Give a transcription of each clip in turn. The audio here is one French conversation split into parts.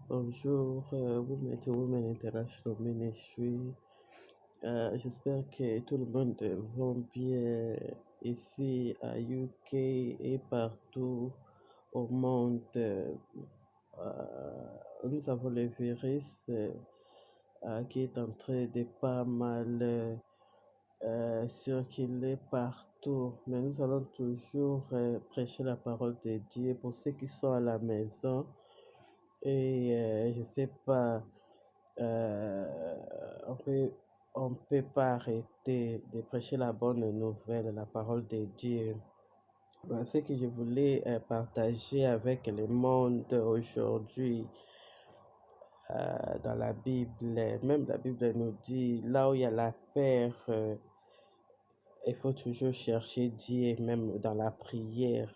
Bonjour, Women to Women International Ministry. J'espère que tout le monde va bien ici à UK et partout au monde. Nous avons le virus qui est en train de pas mal circuler partout, mais nous allons toujours prêcher la parole de Dieu pour ceux qui sont à la maison. Et je sais pas, euh, on peut, on peut pas arrêter de prêcher la bonne nouvelle, la parole de Dieu. Voilà ce que je voulais partager avec le monde aujourd'hui. Dans la Bible, même la Bible nous dit, là où il y a la peur, il faut toujours chercher Dieu, même dans la prière.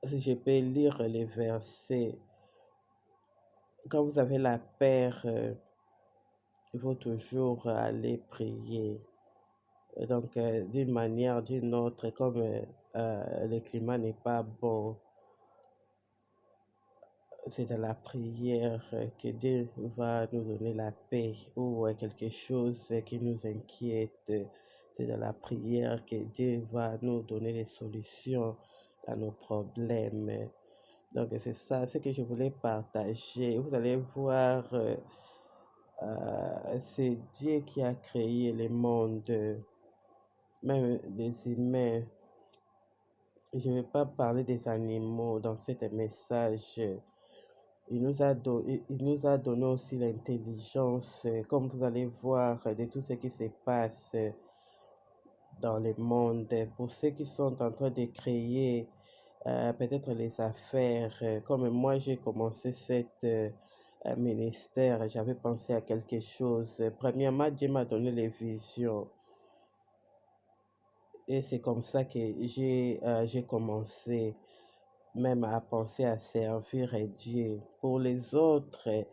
Si je peux lire les versets, quand vous avez la peur, il faut toujours aller prier. Et donc, d'une manière, d'une autre, comme le climat n'est pas bon, c'est dans la prière que Dieu va nous donner la paix ou quelque chose qui nous inquiète. C'est dans la prière que Dieu va nous donner les solutions à nos problèmes. Donc, c'est ça ce que je voulais partager. Vous allez voir, c'est Dieu qui a créé le monde, même les humains. Je ne vais pas parler des animaux dans cet message. Il nous a donné aussi l'intelligence, comme vous allez voir, de tout ce qui se passe dans le monde. Pour ceux qui sont en train de créer peut-être les affaires, comme moi j'ai commencé cet ministère, j'avais pensé à quelque chose. Premièrement, Dieu m'a donné les visions. Et c'est comme ça que j'ai commencé même à penser à servir Dieu. Pour les autres,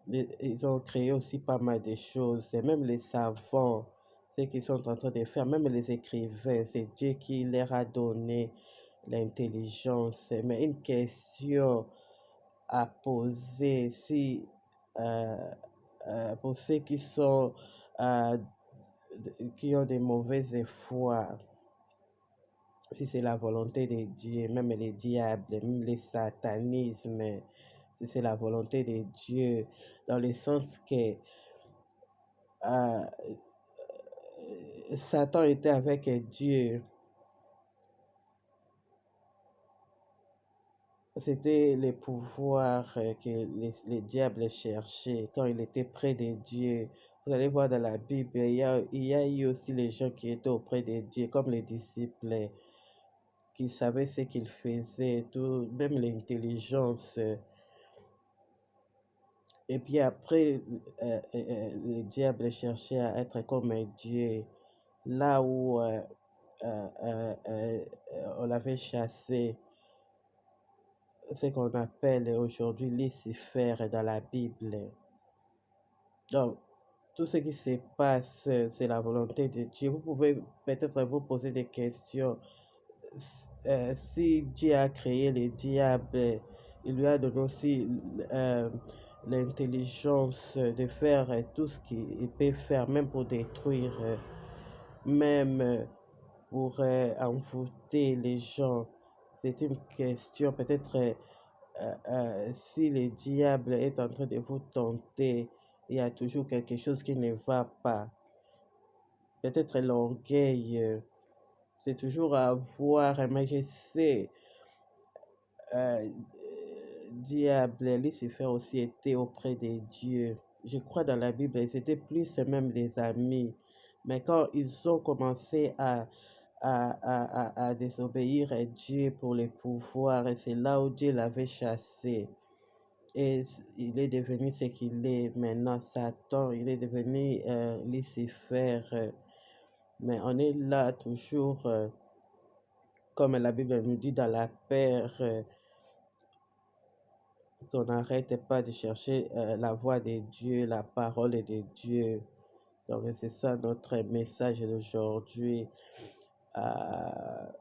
ils ont créé aussi pas mal de choses. Et même les savants, ceux qui sont en train de faire, même les écrivains, c'est Dieu qui leur a donné l'intelligence. Mais une question à poser, si euh, pour ceux euh, qui ont des mauvaises foi, si c'est la volonté de Dieu, même les diables, même les satanismes, si c'est la volonté de Dieu, dans le sens que euh, Satan était avec Dieu. C'était les pouvoirs que les diables cherchaient quand il était près de Dieu. Vous allez voir dans la Bible, il y a eu aussi les gens qui étaient auprès de Dieu, comme les disciples, qui savaient ce qu'ils faisaient, tout, même l'intelligence. Et puis après, le diable cherchait à être comme un Dieu, là où on l'avait chassé, ce qu'on appelle aujourd'hui Lucifer dans la Bible. Donc, tout ce qui se passe, c'est la volonté de Dieu. Vous pouvez peut-être vous poser des questions. Si Dieu a créé le diable, il lui a donné aussi euh, l'intelligence de faire tout ce qu'il peut faire, même pour détruire, même pour envoûter les gens. C'est une question, peut-être si le diable est en train de vous tenter, il y a toujours quelque chose qui ne va pas. Peut-être l'orgueil, c'est toujours à voir, mais je sais, euh, diable, Lucifer aussi était auprès de Dieu. Je crois dans la Bible, ils étaient plus même des amis. Mais quand ils ont commencé à désobéir à Dieu pour les pouvoirs, et c'est là où Dieu l'avait chassé. Et il est devenu ce qu'il est maintenant, Satan, il est devenu Lucifer. Mais on est là toujours, comme la Bible nous dit, dans la peur, qu'on n'arrête pas de chercher la voix de Dieu, la parole de Dieu. Donc c'est ça notre message d'aujourd'hui. Euh,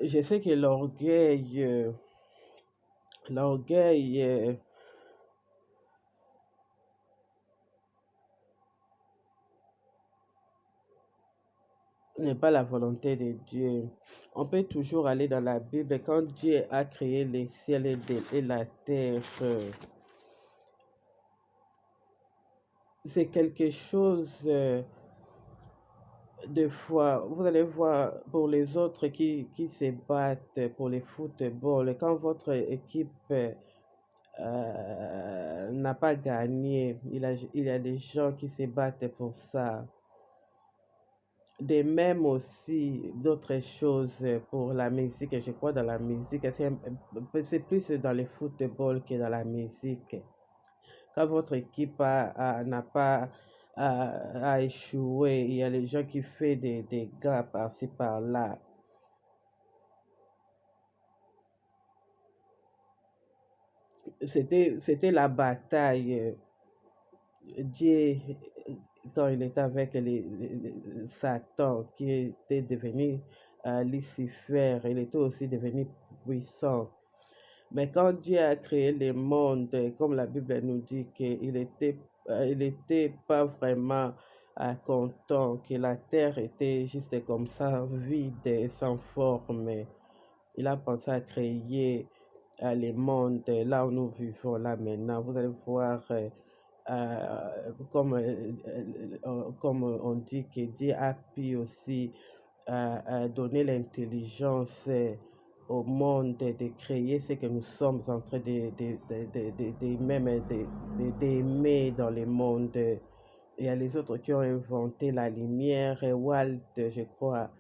Je sais que l'orgueil n'est pas la volonté de Dieu. On peut toujours aller dans la Bible. Quand Dieu a créé les ciels et la terre, c'est quelque chose de fois. Vous allez voir pour les autres qui se battent pour le football, quand votre équipe n'a pas gagné, il y a des gens qui se battent pour ça. De même aussi d'autres choses pour la musique. Je crois dans la musique, c'est plus dans le football que dans la musique. Quand votre équipe n'a pas a échoué, il y a les gens qui font des dégâts par-ci par-là. C'était la bataille. Dieu, quand il était avec Satan, qui était devenu Lucifer, il était aussi devenu puissant. Mais quand Dieu a créé le monde, comme la Bible nous dit il était pas vraiment content, que la terre était juste comme ça, vide et sans forme. Il a pensé à créer le monde là où nous vivons là maintenant. Vous allez voir, comme on dit que Dieu a pu aussi donner l'intelligence au monde de créer ce que nous sommes en train d'aimer dans le monde. Il y a les autres qui ont inventé la lumière, Walt, je crois.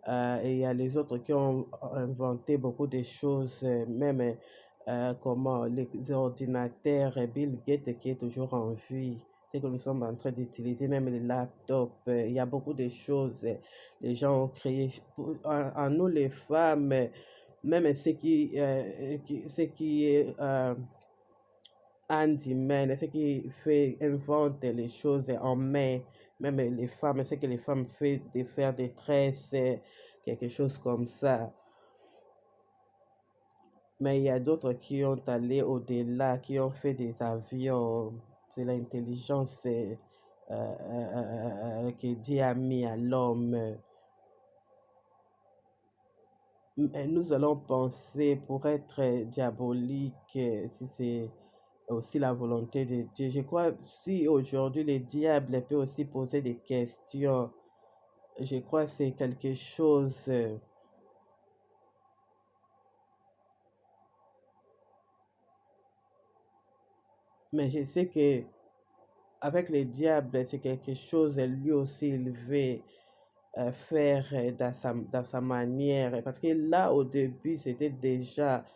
Et il y a les autres qui ont inventé beaucoup de choses, même comment les ordinateurs, Bill Gates qui est toujours en vie, c'est que nous sommes en train d'utiliser, même les laptops, il y a beaucoup de choses, les gens ont créé, en nous les femmes, même ce qui est handyman, ce qui fait, invente les choses en main, même les femmes, ce que les femmes font, de faire des tresses, quelque chose comme ça. Mais il y a d'autres qui ont allé au-delà, qui ont fait des avions. C'est l'intelligence que Dieu a mis à l'homme. Nous allons penser pour être diabolique, si c'est aussi la volonté de Dieu. Je crois si aujourd'hui le diable peut aussi poser des questions, je crois que c'est quelque chose. Mais je sais que avec le diable, c'est quelque chose lui aussi il veut faire dans sa manière. Parce que là, au début, c'était déjà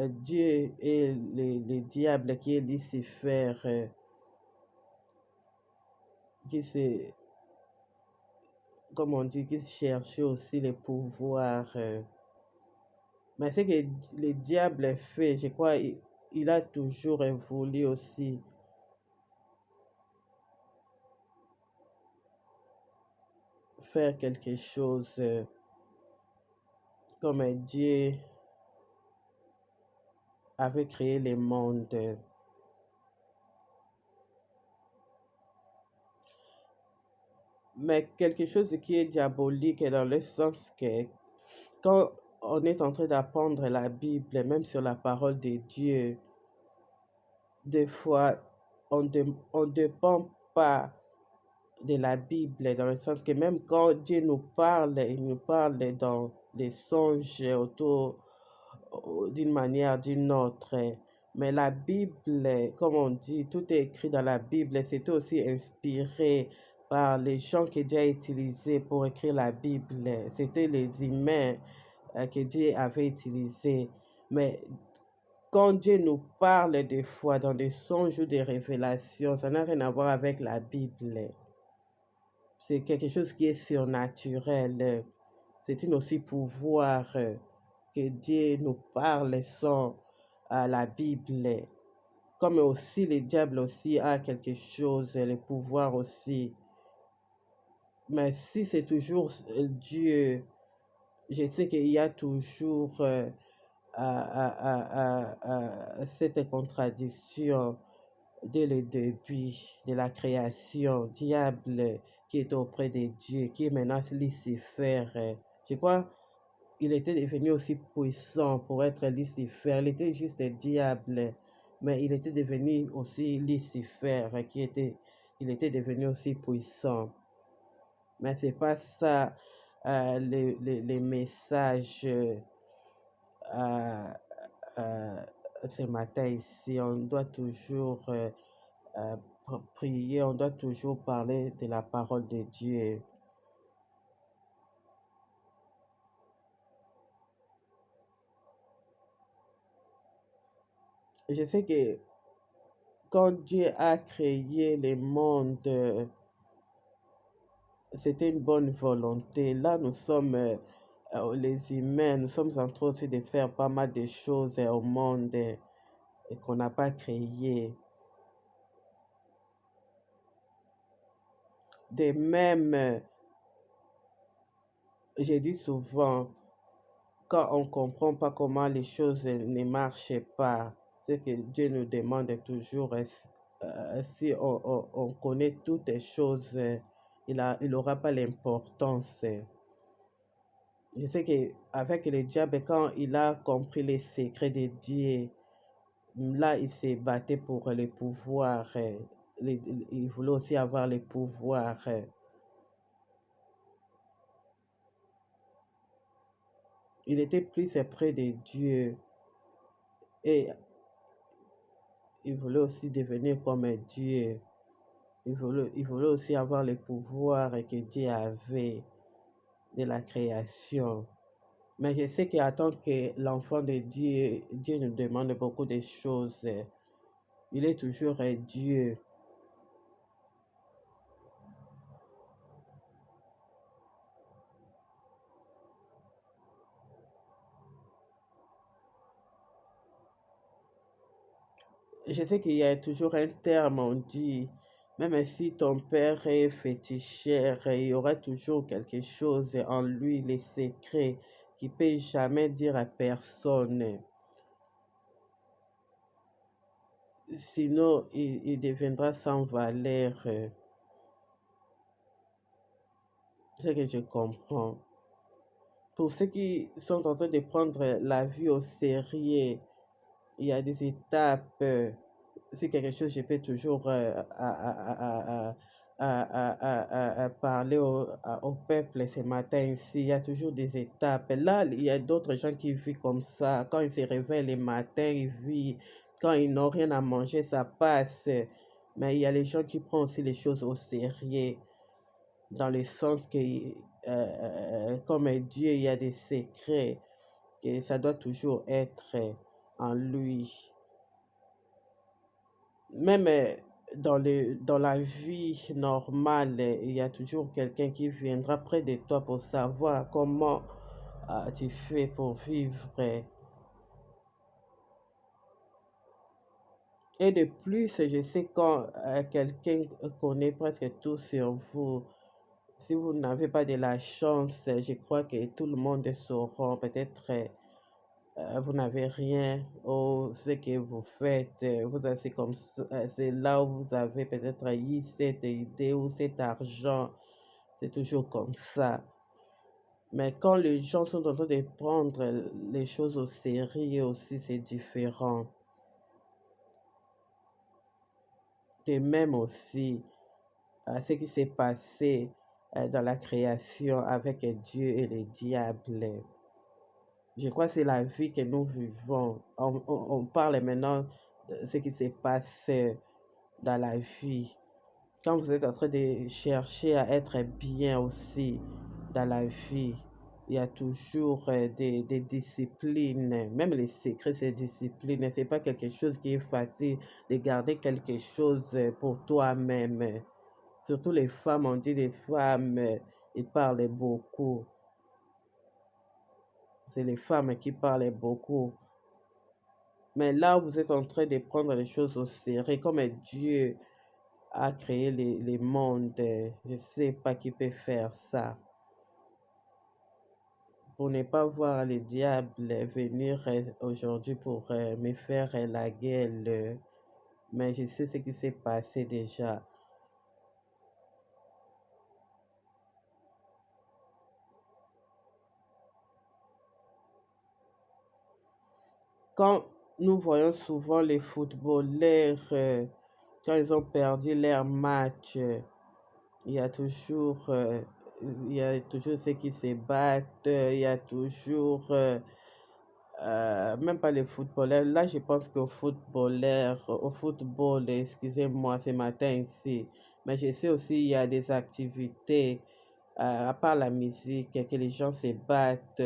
Dieu et les diables qui est Lucifer, qui se, comme on dit, qui cherchait aussi les pouvoirs. Mais ce que le diable fait, je crois, il a toujours voulu aussi faire quelque chose comme Dieu avait créé le monde. Mais quelque chose qui est diabolique dans le sens que quand on est en train d'apprendre la Bible, même sur la parole de Dieu, des fois, on dépend pas de la Bible, dans le sens que même quand Dieu nous parle, il nous parle dans les songes autour d'une manière ou d'une autre. Mais la Bible, comme on dit, tout est écrit dans la Bible, c'était aussi inspiré par les gens que Dieu a utilisés pour écrire la Bible. C'était les humains que Dieu avait utilisés. Mais quand Dieu nous parle des fois dans des songes ou des révélations, ça n'a rien à voir avec la Bible. C'est quelque chose qui est surnaturel. C'est une aussi pouvoir que Dieu nous parle sans la Bible. Comme aussi le diable aussi a quelque chose, le pouvoir aussi. Mais si c'est toujours Dieu Je sais qu'il y a toujours cette contradiction dès le début de la création. Diable qui est auprès de Dieu, qui menace Lucifer. Je crois il était devenu aussi puissant pour être Lucifer. Il était juste un diable, mais il était devenu aussi Lucifer, il était devenu aussi puissant. Mais c'est pas ça les messages euh, euh, ce matin ici. On doit toujours euh, prier, on doit toujours parler de la parole de Dieu. Je sais que quand Dieu a créé le monde, c'était une bonne volonté. Là, nous sommes les humains, nous sommes en train aussi de faire pas mal de choses au monde et qu'on n'a pas créé. De même, j'ai dit souvent, quand on ne comprend pas comment les choses ne marchent pas, c'est que Dieu nous demande toujours si on connaît toutes les choses, il n'aura pas l'importance. Je sais qu'avec le diable, quand il a compris les secrets de Dieu, là, il s'est battu pour le pouvoir. Il voulait aussi avoir le pouvoir. Il était plus près de Dieu et il voulait aussi devenir comme Dieu. Il voulait aussi avoir le pouvoir que Dieu avait de la création. Mais je sais qu'en tant que l'enfant de Dieu, Dieu nous demande beaucoup de choses. Il est toujours Dieu. Je sais qu'il y a toujours un terme, on dit, même si ton père est féticheur, il y aura toujours quelque chose en lui, les secrets, qu'il ne peut jamais dire à personne. Sinon, il deviendra sans valeur. C'est ce que je comprends. Pour ceux qui sont en train de prendre la vie au sérieux, il y a des étapes. C'est quelque chose que je peux toujours parler au peuple ce matin ici. Il y a toujours des étapes. Là, il y a d'autres gens qui vivent comme ça. Quand ils se réveillent le matin, ils vivent. Quand ils n'ont rien à manger, ça passe. Mais il y a les gens qui prennent aussi les choses au sérieux, dans le sens que, comme Dieu, il y a des secrets, que ça doit toujours être en lui. Même dans la vie normale, il y a toujours quelqu'un qui viendra près de toi pour savoir comment tu fais pour vivre. Et de plus, je sais quand quelqu'un connaît presque tout sur vous, si vous n'avez pas de la chance, je crois que tout le monde saura peut-être vous n'avez rien ou ce que vous faites, vous avez, comme c'est là où vous avez peut-être eu cette idée ou cet argent, c'est toujours comme ça. Mais quand les gens sont en train de prendre les choses au sérieux aussi, c'est différent. Et même aussi ce qui s'est passé dans la création avec Dieu et le diable. Je crois que c'est la vie que nous vivons. On parle maintenant de ce qui se passe dans la vie. Quand vous êtes en train de chercher à être bien aussi dans la vie, il y a toujours des disciplines. Même les secrets, c'est discipline. Ce n'est pas quelque chose qui est facile de garder quelque chose pour toi-même. Surtout les femmes, on dit les femmes, ils parlent beaucoup. C'est les femmes qui parlent beaucoup. Mais là, vous êtes en train de prendre les choses au sérieux, comme Dieu a créé les mondes. Je ne sais pas qui peut faire ça. pour ne pas voir le diable venir aujourd'hui pour me faire la guerre. Mais je sais ce qui s'est passé déjà. Quand nous voyons souvent les footballeurs, quand ils ont perdu leur match, il y a toujours, il y a toujours ceux qui se battent, il y a toujours, même pas les footballeurs. Là, je pense qu'aux footballeurs, au football, excusez-moi, ce matin ici. Mais je sais aussi il y a des activités, à part la musique, que les gens se battent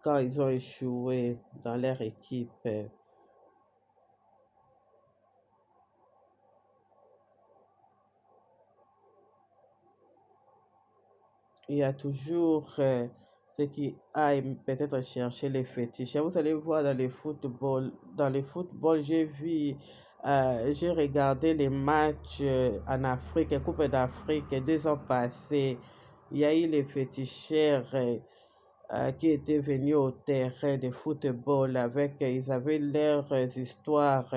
quand ils ont échoué dans leur équipe. Il y a toujours ceux qui aiment peut-être chercher les fétiches. Et vous allez voir dans les footballs, j'ai regardé les matchs en Afrique, Coupe d'Afrique, 2 ans passés. Il y a eu les féticheurs qui étaient venus au terrain de football avec, ils avaient leurs histoires.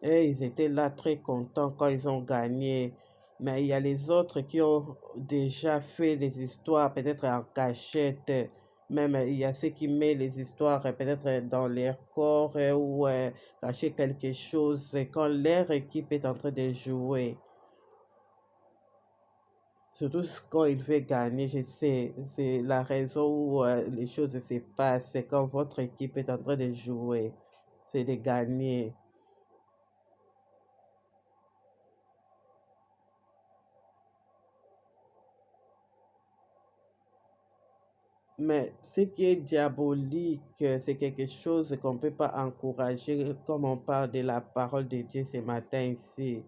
Et ils étaient là très contents quand ils ont gagné. Mais il y a les autres qui ont déjà fait des histoires, peut-être en cachette. Même il y a ceux qui mettent les histoires peut-être dans leur corps ou cacher quelque chose quand leur équipe est en train de jouer. Surtout quand il veut gagner, je sais, c'est la raison où les choses se passent. C'est quand votre équipe est en train de jouer, c'est de gagner. Mais ce qui est diabolique, c'est quelque chose qu'on ne peut pas encourager, comme on parle de la parole de Dieu ce matin ici.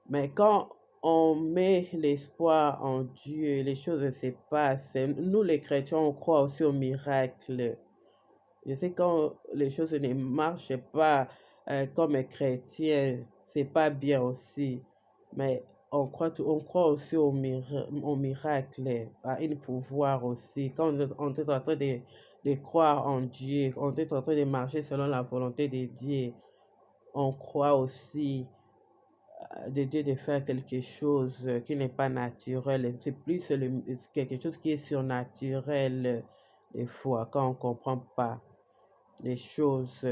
Mais quand on met l'espoir en Dieu, les choses se passent. Nous, les chrétiens, on croit aussi au miracle. Je sais quand les choses ne marchent pas comme chrétien, c'est pas bien aussi. Mais on croit aussi au miracle, à un pouvoir aussi. Quand on est en train de croire en Dieu, on est en train de marcher selon la volonté de Dieu, on croit aussi de Dieu de faire quelque chose qui n'est pas naturel. C'est plus quelque chose qui est surnaturel des fois, quand on ne comprend pas les choses.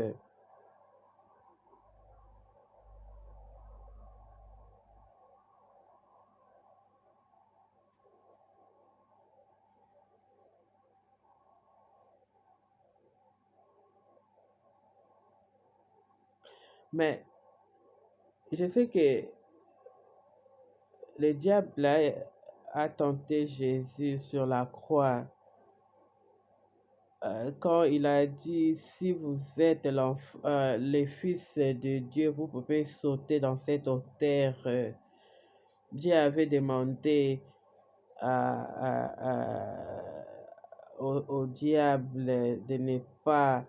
Mais je sais que le diable a tenté Jésus sur la croix quand il a dit, si vous êtes le Fils de Dieu, vous pouvez sauter dans cette terre. Dieu avait demandé au diable de ne pas